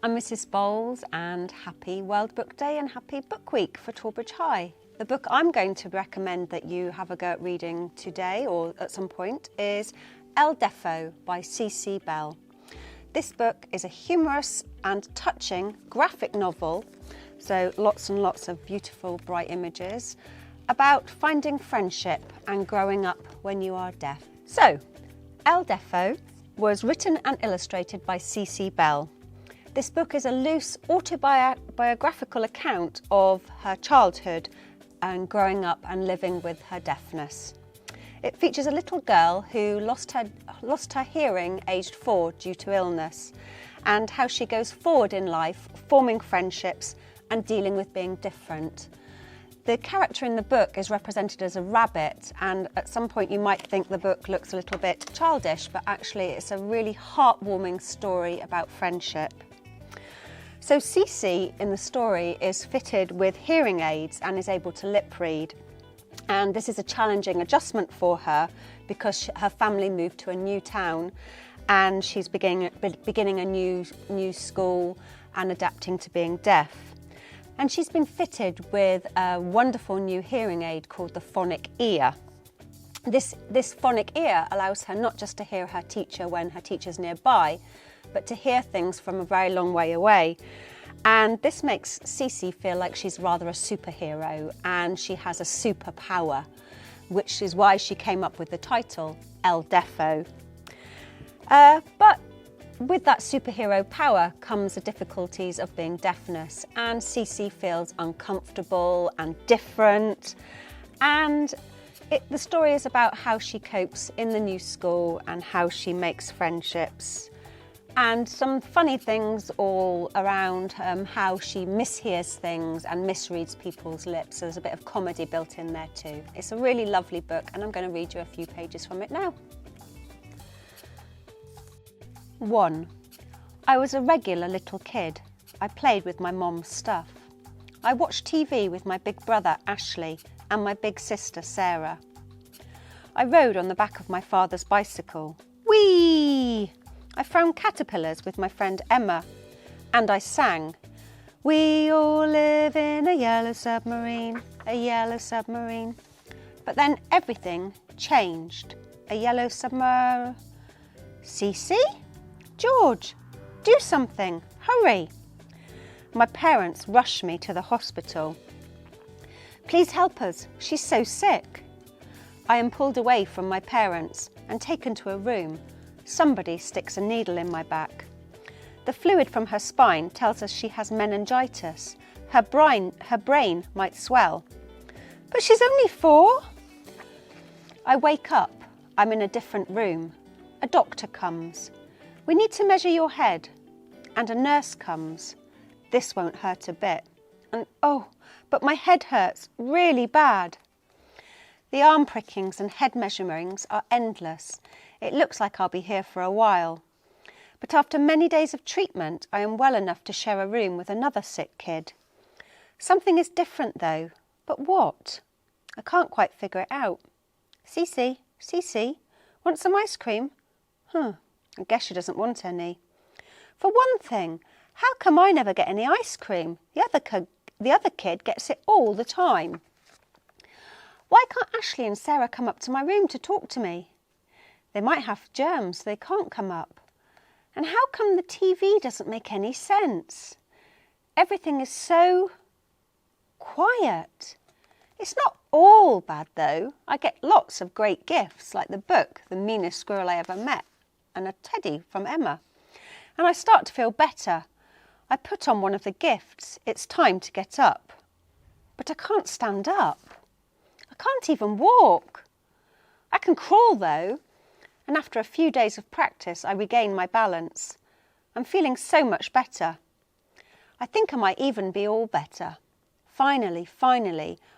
I'm Mrs. Bowles and happy World Book Day and happy Book Week for Torbridge High. The book I'm going to recommend that you have a go at reading today or at some point is Deafo by C.C. Bell. This book is a humorous and touching graphic novel, so lots and lots of beautiful bright images, about finding friendship and growing up when you are deaf. So, Deafo was written and illustrated by C.C. Bell. This book is a loose autobiographical account of her childhood and growing up and living with her deafness. It features a little girl who lost her hearing aged 4 due to illness, and how she goes forward in life, forming friendships and dealing with being different. The character in the book is represented as a rabbit, and at some point you might think the book looks a little bit childish, but actually it's a really heartwarming story about friendship. So Cece in the story is fitted with hearing aids and is able to lip read. And this is a challenging adjustment for her because her family moved to a new town and she's beginning a new school and adapting to being deaf. And she's been fitted with a wonderful new hearing aid called the phonic ear. This phonic ear allows her not just to hear her teacher when her teacher's nearby, but to hear things from a very long way away. And this makes Cece feel like she's rather a superhero and she has a superpower, which is why she came up with the title, Deafo. But with that superhero power comes the difficulties of being deafness, and Cece feels uncomfortable and different. And the story is about how she copes in the new school and how she makes friendships. And some funny things all around how she mishears things and misreads people's lips. So there's a bit of comedy built in there too. It's a really lovely book and I'm going to read you a few pages from it now. 1. I was a regular little kid. I played with my mom's stuff. I watched TV with my big brother Ashley and my big sister Sarah. I rode on the back of my father's bicycle. Whee! I found caterpillars with my friend Emma, and I sang, "We all live in a yellow submarine, a yellow submarine." But then everything changed. A yellow submarine. Cece? George, do something, hurry. My parents rushed me to the hospital. Please help us, she's so sick. I am pulled away from my parents and taken to a room. Somebody sticks a needle in my back. The fluid from her spine tells us she has meningitis. Her brain might swell. But she's only 4. I wake up. I'm in a different room. A doctor comes. We need to measure your head. And a nurse comes. This won't hurt a bit. And oh, but my head hurts really bad. The arm prickings and head measurings are endless. It looks like I'll be here for a while. But after many days of treatment, I am well enough to share a room with another sick kid. Something is different though. But what? I can't quite figure it out. Cece, want some ice cream? I guess she doesn't want any. For one thing, how come I never get any ice cream? The other kid gets it all the time. Why can't Ashley and Sarah come up to my room to talk to me? They might have germs, so they can't come up. And how come the TV doesn't make any sense? Everything is so quiet. It's not all bad though. I get lots of great gifts, like the book, The Meanest Squirrel I Ever Met, and a teddy from Emma. And I start to feel better. I put on one of the gifts. It's time to get up. But I can't stand up. I can't even walk. I can crawl though. And after a few days of practice, I regain my balance. I'm feeling so much better. I think I might even be all better. Finally,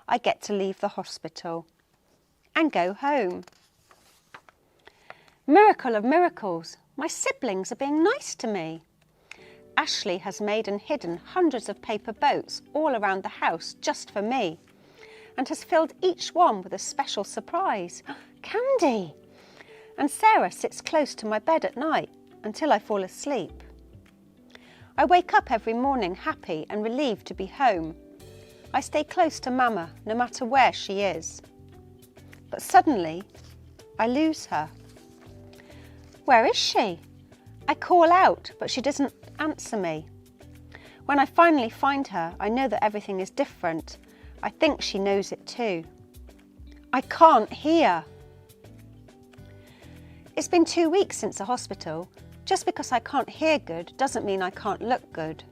I get to leave the hospital and go home. Miracle of miracles, my siblings are being nice to me. Ashley has made and hidden hundreds of paper boats all around the house just for me, and has filled each one with a special surprise. Candy! And Sarah sits close to my bed at night until I fall asleep. I wake up every morning happy and relieved to be home. I stay close to Mama no matter where she is. But suddenly, I lose her. Where is she? I call out, but she doesn't answer me. When I finally find her, I know that everything is different. I think she knows it too. I can't hear. It's been 2 weeks since the hospital. Just because I can't hear good doesn't mean I can't look good.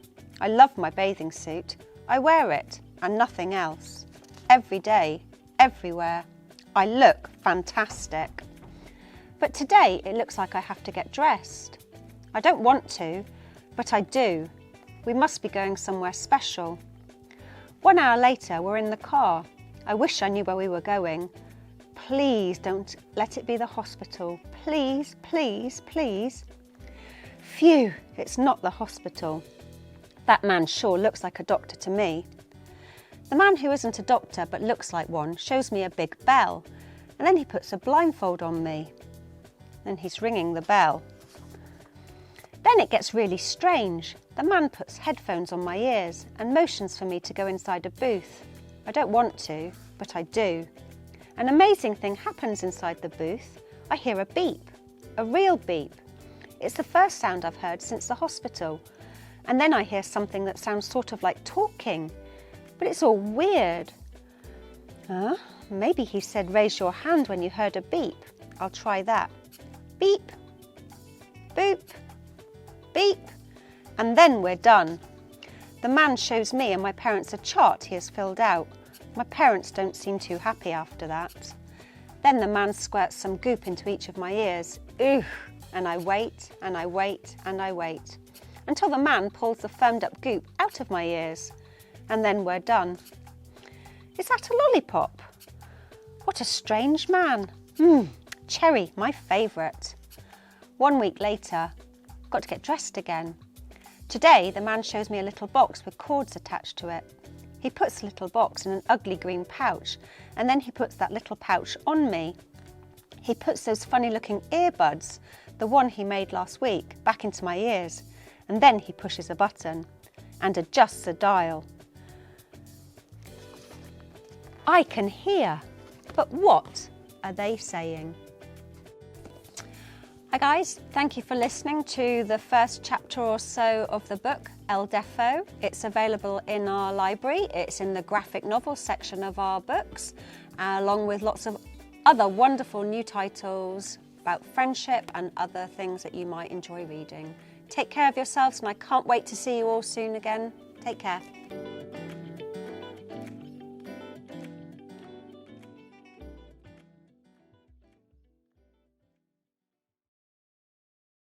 I love my bathing suit. I wear it and nothing else. Every day, everywhere. I look fantastic. But today it looks like I have to get dressed. I don't want to, but I do. We must be going somewhere special. 1 hour later, we're in the car. I wish I knew where we were going. Please don't let it be the hospital. Please, please, please. Phew, it's not the hospital. That man sure looks like a doctor to me. The man who isn't a doctor but looks like one shows me a big bell, and then he puts a blindfold on me. Then he's ringing the bell. Then it gets really strange. The man puts headphones on my ears and motions for me to go inside a booth. I don't want to, but I do. An amazing thing happens inside the booth. I hear a beep, a real beep. It's the first sound I've heard since the hospital. And then I hear something that sounds sort of like talking, but it's all weird. Maybe he said raise your hand when you heard a beep. I'll try that. Beep, boop, beep, and then we're done. The man shows me and my parents a chart he has filled out. My parents don't seem too happy after that. Then the man squirts some goop into each of my ears. Ugh! And I wait, and I wait, and I wait, until the man pulls the firmed up goop out of my ears. And then we're done. Is that a lollipop? What a strange man. Cherry, my favourite. 1 week later, I've got to get dressed again. Today, the man shows me a little box with cords attached to it. He puts the little box in an ugly green pouch, and then he puts that little pouch on me. He puts those funny-looking earbuds, the one he made last week, back into my ears, and then he pushes a button and adjusts a dial. I can hear, but what are they saying? Hi guys, thank you for listening to the first chapter or so of the book, Deafo. It's available in our library. It's in the graphic novel section of our books, along with lots of other wonderful new titles about friendship and other things that you might enjoy reading. Take care of yourselves, and I can't wait to see you all soon again. Take care.